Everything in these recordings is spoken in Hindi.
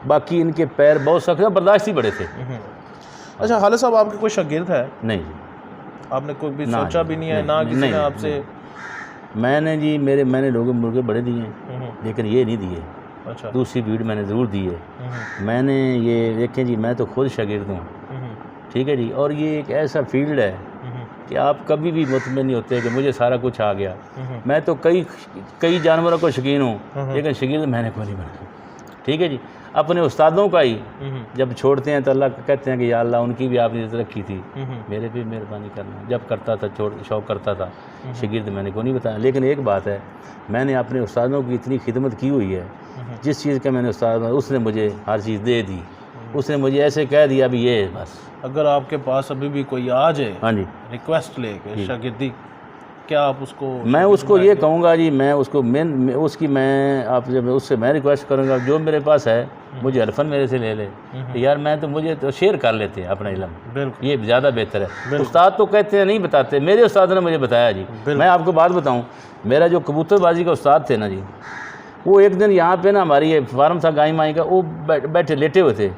बाकी इनके पैर बहुत सख्त बर्दाश्त ही बड़े थे। अच्छा खालिद साहब, आपके कोई शागिर्द है? नहीं जी, आपने कोई भी सोचा भी नहीं है ना किसी ने आपसे? मैंने जी मैंने लोगों मुर्गे बड़े दिए हैं, लेकिन ये नहीं दिए। अच्छा। दूसरी ब्रीड मैंने ज़रूर दी है। मैंने ये देखें जी, मैं तो खुद शागिर्द हूँ, ठीक है जी, और ये एक ऐसा फील्ड है कि आप कभी भी मुतमिन नहीं होते कि मुझे सारा कुछ आ गया। मैं तो कई जानवरों को शौकीन हूँ, लेकिन शागिर्द मैंने को नहीं बना, ठीक है जी। अपने उस्तादों का ही जब छोड़ते हैं तो अल्लाह कहते हैं कि या अल्लाह उनकी भी आपने इज्जत रखी थी, मेरे पे मेहरबानी करना। जब करता था शौक़ करता था, शागिर्द मैंने को नहीं बताया। लेकिन एक बात है, मैंने अपने उस्तादों की इतनी खिदमत की हुई है, जिस चीज़ का मैंने उस्ताद उसने मुझे हर चीज़ दे दी। उसने मुझे ऐसे कह दिया भी ये बस। अगर आपके पास अभी भी कोई आ जाए, हाँ जी, रिक्वेस्ट लेके शागिर्दी, क्या आप उसको? मैं उसको ये कहूँगा जी, मैं उसको मैं आप जब उससे मैं रिक्वेस्ट करूँगा, जो मेरे पास है मुझे हरफन मेरे से ले ले यार, मैं तो मुझे तो शेयर कर लेते हैं अपना इल्म, ये ज़्यादा बेहतर है। उस्ताद तो कहते हैं नहीं बताते, मेरे उस्ताद ने मुझे बताया जी। मैं आपको बात बताऊँ, मेरा जो कबूतरबाजी का उस्ताद थे ना जी, वो एक दिन यहाँ पे ना हमारी ये फार्म था गाय माई का, वो बैठे लेटे हुए थे।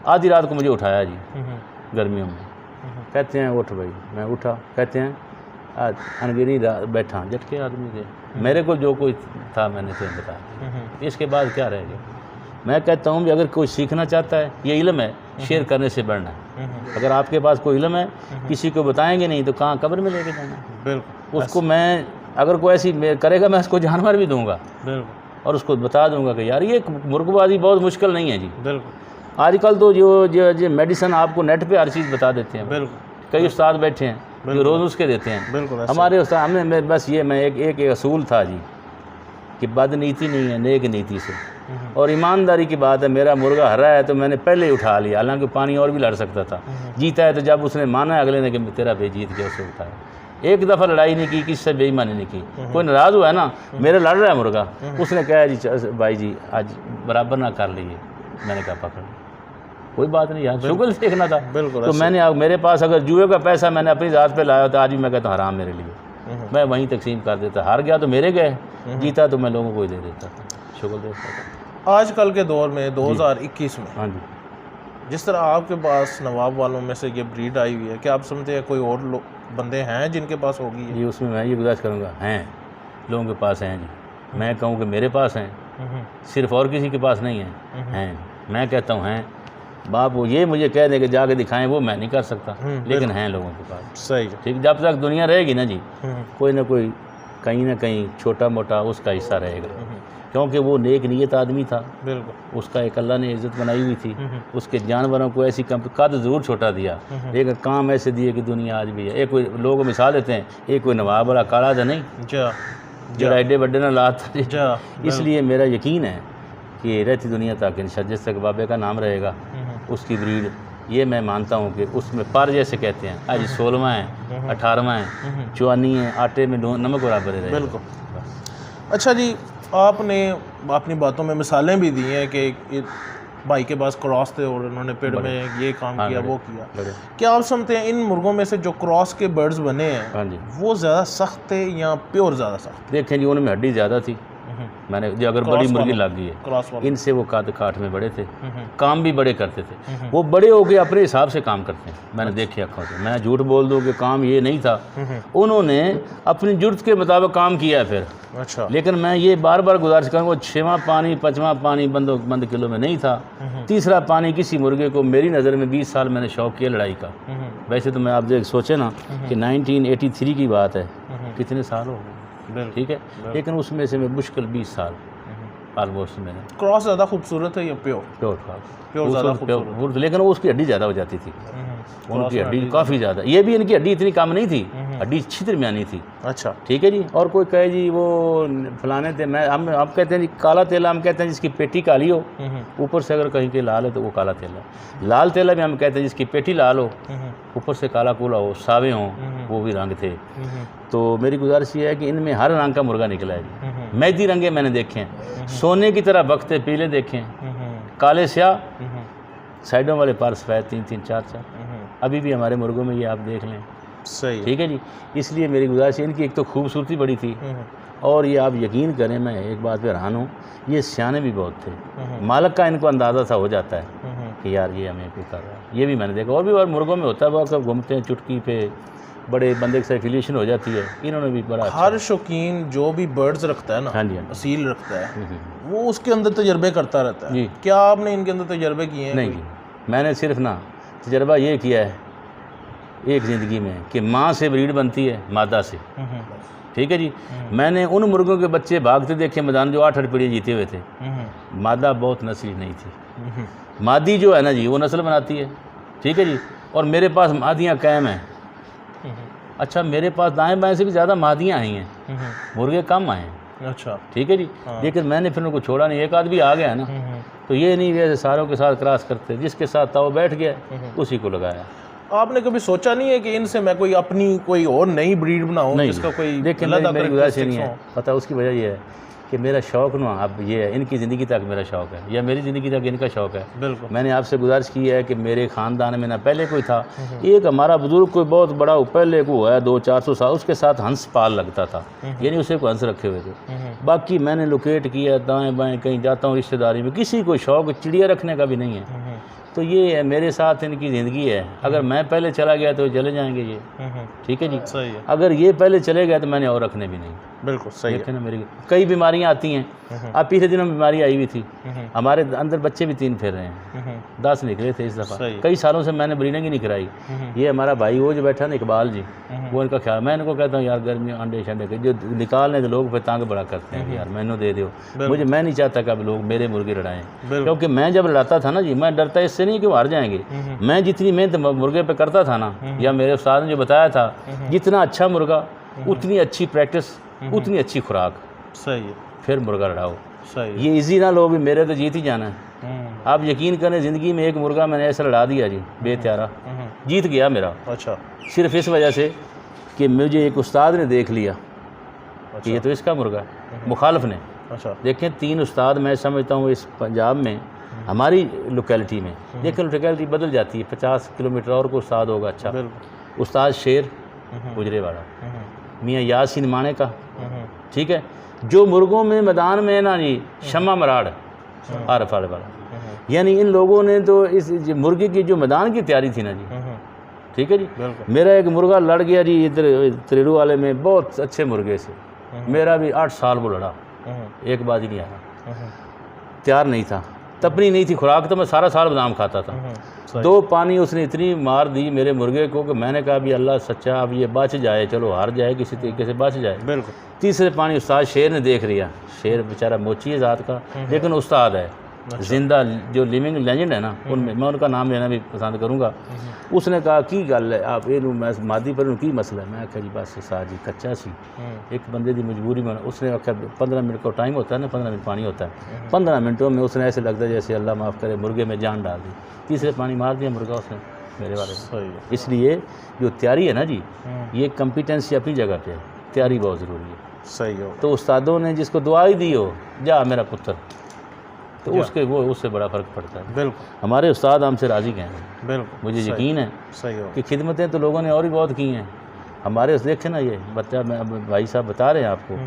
आधी रात को मुझे उठाया जी, गर्मियों में। कहते हैं उठ भाई, मैं उठा। कहते हैं आज अनगिरी बैठा, झटके आदमी थे, मेरे को जो कोई था मैंने तो बताया, इसके बाद क्या रह गया। मैं कहता हूँ कि अगर कोई सीखना चाहता है, ये इल्म है, शेयर करने से बढ़ना है। अगर आपके पास कोई इल्म है, किसी को बताएंगे नहीं तो कहाँ कब्र में लेके जाना। बिल्कुल। उसको मैं अगर कोई ऐसी करेगा, मैं उसको जानवर भी दूंगा और उसको बता दूंगा कि यार ये मुर्गबाजी बहुत मुश्किल नहीं है जी। बिल्कुल। आजकल तो जो मेडिसिन आपको नेट पे हर चीज़ बता देते हैं। बिल्कुल। कई उस्ताद बैठे हैं जो रोज़ उसके देते हैं। बिल्कुल। हमारे उस्ताद हमने बस ये मैं एक असूल था जी कि बदनीति नहीं है, नेक नीति से। और ईमानदारी की बात है, मेरा मुर्गा हरा है तो मैंने पहले ही उठा लिया, हालांकि पानी और भी लड़ सकता था। जीता है तो जब उसने माना है अगले ने कि तेरा भाई जीत गया, उसे उठाया। एक दफ़ा लड़ाई नहीं की, किसी से बेईमानी नहीं की। कोई नाराज़ हुआ है ना, मेरा लड़ रहा है मुर्गा, उसने कहा जी भाई जी आज बराबर ना कर लिए, मैंने कहा पकड़, कोई बात नहीं यार, शुगर देखना था। बिल्कुल। तो मैंने मेरे पास अगर जुए का पैसा मैंने अपनी ज़ात पे लाया था, आज भी मैं कहता हराम मेरे लिए, मैं वहीं तकसीम कर देता। हार गया तो मेरे गए, जीता तो मैं लोगों को ही दे देता था, शुगर देता था। आजकल के दौर में 2021 में, हाँ जी, जिस तरह आपके पास नवाब वालों में से ये ब्रीड आई हुई है, क्या आप समझते हैं कोई और बंदे हैं जिनके पास होगी ये? उसमें मैं ये गुजारिश करूँगा, हैं लोगों के पास हैं जी। मैं कहूँ कि मेरे पास हैं, सिर्फ और किसी के पास नहीं हैं। मैं कहता हूँ हैं। बाप वो ये मुझे कह दें कि जाके दिखाएं, वो मैं नहीं कर सकता, लेकिन हैं लोगों के पास। सही, ठीक। जब तक दुनिया रहेगी ना जी, कोई ना कोई कहीं ना कहीं छोटा मोटा उसका हिस्सा रहेगा, क्योंकि वो नेक नीयत आदमी था। बिल्कुल। उसका एक अल्लाह ने इज़्ज़त बनाई हुई थी। उसके जानवरों को ऐसी कद ज़रूर छोटा दिया, लेकिन काम ऐसे दिए कि दुनिया आज भी है। एक कोई लोग मिसाल देते हैं, एक कोई नवाब वाला काला था नहीं जो एडे बड्डे ना लात। इसलिए मेरा यकीन है कि रहती दुनिया तक इंशाअल्लाह जिस तक बाबे का नाम रहेगा, उसकी ब्रीड ये मैं मानता हूँ कि उसमें पर जैसे कहते हैं, आज 16वां है, 18वां है, चुआनी है, आटे में नमक बराबर है। बिल्कुल। अच्छा जी, आपने अपनी बातों में मिसालें भी दी हैं कि भाई के पास क्रॉस थे और उन्होंने पेड़ में ये काम किया, वो किया। क्या आप समझते हैं इन मुर्गों में से जो क्रॉस के बर्ड्स बने हैं, वो ज़्यादा सख्त थे या प्योर ज़्यादा सख्त? देखें जी, उनमें हड्डी ज़्यादा थी। मैंने जो अगर बड़ी मुर्गी लग गई है, इनसे वो काट में बड़े थे, काम भी बड़े करते थे। वो बड़े हो गए अपने हिसाब से काम करते हैं, मैंने देखे आँखों से। मैं झूठ बोल दूँ कि काम ये नहीं था, उन्होंने अपनी ज़रूरत के मुताबिक काम किया फिर। अच्छा। लेकिन मैं ये बार बार गुजारिश करूँगा, 6वां पानी 5वां पानी बंद किलो में नहीं था। 3रा पानी किसी मुर्गे को, मेरी नज़र में 20 साल मैंने शौक़ किया लड़ाई का। वैसे तो मैं आप देख सोचे ना कि 1983 की बात है, कितने साल हो गए, ठीक है, लेकिन उसमें से मैं मुश्किल 20 साल ऑलमोस्ट मैंने। क्रॉस ज़्यादा खूबसूरत है या प्योर? प्योर ज़्यादा खूबसूरत, लेकिन उसकी हड्डी ज़्यादा हो जाती थी। उनकी हड्डी काफ़ी ज़्यादा, ये भी इनकी हड्डी इतनी कम नहीं थी, हड्डी अच्छी दरमियानी थी। अच्छा, ठीक है जी। और कोई कहे जी वो फलाने थे, हम कहते हैं जी काला तेला, हम कहते हैं जिसकी पेटी काली हो, ऊपर से अगर कहीं के लाल है तो वो काला तेला। लाल तेला भी हम कहते हैं जिसकी पेटी लाल हो, ऊपर से काला कूला हो, सावे हों, वो भी रंग थे। तो मेरी गुजारिश ये है कि इनमें हर रंग का मुर्गा निकला है जी। मेहंदी रंगे मैंने देखे हैं, सोने की तरह बख्ते पीले देखे हैं, काले स्याह, साइडों वाले पार सफ़ेद 3-3 4-4। अभी भी हमारे मुर्गों में ये आप देख लें। सही, ठीक है जी। इसलिए मेरी गुजारिश है, इनकी एक तो खूबसूरती बड़ी थी, और ये आप यकीन करें, मैं एक बात पे हैरान हूँ, ये सियाने भी बहुत थे। मालिक का इनको अंदाज़ा सा हो जाता है कि यार ये हमें कोई कर रहा है। ये भी मैंने देखा, और भी और मुर्गों में होता है, बहुत सब घूमते हैं चुटकी पे, बड़े बंदे से एफिलिएशन हो जाती है। इन्होंने भी बड़ा हर शौकीन जो भी बर्ड्स रखता है ना, हाँ जी, असील रखता है, वो उसके अंदर तजर्बे करता रहता है जी। क्या आपने इनके अंदर तजर्बे किए हैं? नहीं जी, मैंने सिर्फ ना तजर्बा ये किया है एक ज़िंदगी में कि माँ से ब्रीड बनती है मादा से, ठीक है जी। मैंने उन मुर्गों के बच्चे भागते देखे मैदान जो 8-8 पीढ़ी जीते हुए थे। मादा बहुत नस्ली नहीं थी, मादी जो है ना जी वो नस्ल बनाती है, ठीक है जी। और मेरे पास मादियाँ कायम हैं। अच्छा, मेरे पास दाएं बाएं से भी ज़्यादा मादियाँ आई हैं, मुर्गे कम आए हैं। अच्छा, ठीक है जी। लेकिन मैंने फिर उनको छोड़ा नहीं, एक आध भी आ गया ना तो ये नहीं वैसे सारों के साथ क्रॉस करते, जिसके साथ ताव बैठ गया उसी को लगाया। आपने कभी सोचा नहीं है कि इनसे मैं कोई अपनी कोई और नई ब्रीड बनाऊं जिसका कोई देखिए मेरी गुजारिश नहीं है, पता उसकी वजह ये है कि मेरा शौक़ ना अब ये है, इनकी ज़िंदगी तक मेरा शौक़ है या मेरी ज़िंदगी तक इनका शौक़ है। बिल्कुल। मैंने आपसे गुजारिश की है कि मेरे ख़ानदान में ना पहले कोई था, एक हमारा बुज़ुर्ग कोई बहुत बड़ा पहले को है 200-400 साल, उसके साथ हंस पाल लगता था, यानी उसे को हंस रखे हुए थे। बाकी मैंने लोकेट किया दाएँ बाएँ, कहीं जाता हूँ रिश्तेदारी में, किसी को शौक़ चिड़िया रखने का भी नहीं है। तो ये है मेरे साथ इनकी ज़िंदगी है। अगर मैं पहले चला गया तो चले जाएंगे ये, ठीक है जी। सही है। अगर ये पहले चले गए तो मैंने और रखने भी नहीं। बिल्कुल सही है। ना मेरी कई बीमारियां आती हैं। अब पिछले दिनों बीमारी आई हुई थी, हमारे अंदर बच्चे भी 3 फिर रहे हैं, 10 निकले थे इस दफ़ा। कई सालों से मैंने ब्रीडिंग ही नहीं कराई। ये हमारा भाई वो जो बैठा ना इकबाल जी, वो इनका ख्याल, मैं इनको कहता हूँ यार गर्मी अंडे शंडे के जो निकालने तो लोग फिर तांग बड़ा करते हैं यार मैंने दे दो मुझे, मैं नहीं चाहता कि अब लोग मेरे मुर्गे लड़ाएं, क्योंकि मैं जब लड़ाता था ना जी, मैं डरता इससे नहीं कि वो हार जाएंगे। मैं जितनी मेहनत मुर्गे पे करता था ना, या मेरे उस्ताद ने जो बताया था, जितना अच्छा मुर्गा उतनी अच्छी प्रैक्टिस, उतनी अच्छी खुराक। सही है। फिर मुर्गा लड़ाओ। सही। ये इजी ना लो भी मेरे तो जीत ही जाना है। आप यकीन करें ज़िंदगी में एक मुर्गा मैंने ऐसा लड़ा दिया जी बेत्यारा, जीत गया मेरा। अच्छा। सिर्फ इस वजह से कि मुझे एक उस्ताद ने देख लिया कि ये तो इसका मुर्गा है, मुखालिफ ने। अच्छा। देखें 3 उस्ताद मैं समझता हूँ इस पंजाब में, हमारी लोकेलिटी में, लेकिन लोकेलिटी बदल जाती है, 50 किलोमीटर और को उस्ताद होगा अच्छा। उस्ताद शेर गुजरेवाड़ा, मियाँ यासीन माने का, ठीक है, जो मुर्गों में मैदान में ना जी शमा मराड़ आरफ वाला, यानी इन लोगों ने तो इस मुर्गे की जो मैदान की तैयारी थी ना जी, ठीक है जी। मेरा एक मुर्गा लड़ गया जी इधर त्रेड़ू वाले में, बहुत अच्छे मुर्गे से, मेरा भी 8 साल वो लड़ा, एक बात ही नहीं आया, तैयार नहीं था, तपनी नहीं थी खुराक, तो मैं सारा साल बादाम खाता था। 2 पानी उसने इतनी मार दी मेरे मुर्गे को कि मैंने कहा भी अल्लाह सच्चा, अब ये बच जाए, चलो हार जाए किसी तरीके से बच जाए। बिल्कुल। तीसरे पानी उस्ताद शेर ने देख लिया, शेर बेचारा मोची है ज़ात का, लेकिन उस्ताद है। जिंदा जो लिविंग लेजेंड है ना, उनमें मैं उनका नाम लेना भी पसंद करूँगा। उसने कहा की गल है आप ये मादी पर की मसला है। मैं आख्या जी बस साहब जी कच्चा सी एक बंदे की मजबूरी में। उसने आख्या 15 मिनट का टाइम होता है ना, 15 मिनट पानी होता है, 15 मिनटों में उसने ऐसे लगता है जैसे अल्लाह माफ़ करे मुर्गे में जान डाल दी। तीसरे पानी मार दिया मुर्गा उसने मेरे वाले में। इसलिए जो तैयारी है ना जी, ये कम्पिटेंसी अपनी जगह पे है, तैयारी बहुत ज़रूरी है। सही हो। तो उस्तादों ने जिसको दुआ ही दी हो जा मेरा पुत्र, तो उसके वो उससे बड़ा फ़र्क पड़ता है। बिल्कुल। हमारे उस्ताद हमसे राज़ी गए हैं, बिल्कुल मुझे यकीन है सही हो कि खिदमतें तो लोगों ने और भी बहुत की हैं हमारे। देखें ना ये बच्चा, मैं भाई साहब बता रहे हैं आपको,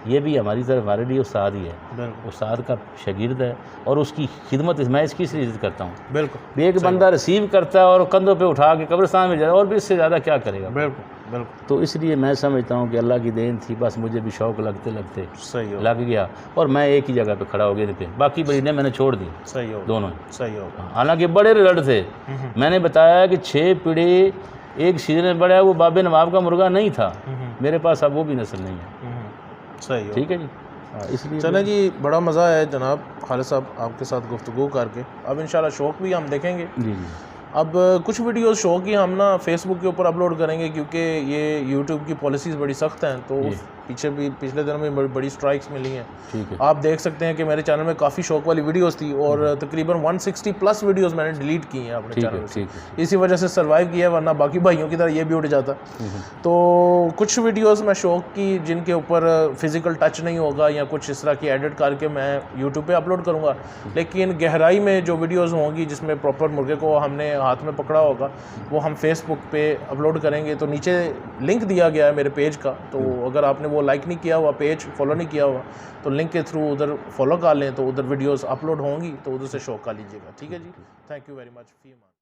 ये भी हमारी तरफ हमारे लिए उस्ताद ही है, उस्ताद का शागिर्द है, और उसकी खिदमत मैं इसकी इसलिए इज़्ज़त करता हूँ। बिल्कुल। एक बंदा रिसीव करता है और कंधों पे उठा के कब्रिस्तान में जाए, और भी इससे ज़्यादा क्या करेगा। बिल्कुल बिल्कुल। तो इसलिए मैं समझता हूँ कि अल्लाह की देन थी, बस मुझे भी शौक़ लगते लगते सही हो लग गया, और मैं एक ही जगह पे खड़ा हो गया इन पे, बाकी ब्रीडें मैंने छोड़ दी। सही हो दोनों सही हो। हालांकि बड़े रिजल्ट थे। मैंने बताया कि 6 पीढ़ी एक सीजन में बड़ा है, वो बाबे नवाब का मुर्गा नहीं था मेरे पास, अब वो भी नस्ल नहीं है। सही हो। ठीक है जी। इसलिए चलें जी, बड़ा मज़ा आया जनाब खालिद साहब आपके साथ गुफ्तगू करके। अब इंशाल्लाह शौक़ भी हम देखेंगे। जी जी। अब कुछ वीडियोस शौक़ की हम ना फेसबुक के ऊपर अपलोड करेंगे, क्योंकि ये यूट्यूब की पॉलिसीज़ बड़ी सख्त हैं, तो पीछे भी पिछले दिनों में बड़ी स्ट्राइक्स मिली हैं। ठीक है। आप देख सकते हैं कि मेरे चैनल में काफ़ी शौक़ वाली वीडियोस थी, और तकरीबन 160 प्लस वीडियोस मैंने डिलीट की हैं अपने चैनल से। इसी वजह से सर्वाइव किया है, वरना बाकी भाइयों की तरह ये भी उठ जाता। तो कुछ वीडियोस मैं शौक़ की जिनके ऊपर फिज़िकल टच नहीं होगा या कुछ इस तरह की एडिट करके मैं यूट्यूब पर अपलोड करूँगा, लेकिन गहराई में जो वीडियोज़ होंगी जिसमें प्रॉपर मुर्गे को हमने हाथ में पकड़ा होगा, वो हम फेसबुक पे अपलोड करेंगे। तो नीचे लिंक दिया गया है मेरे पेज का, तो अगर आपने वो वो लाइक नहीं किया हुआ, पेज फॉलो नहीं किया हुआ, तो लिंक के थ्रू उधर फॉलो कर लें, तो उधर वीडियोस अपलोड होंगी तो उधर से शो कर लीजिएगा। ठीक है जी, थैंक यू वेरी मच।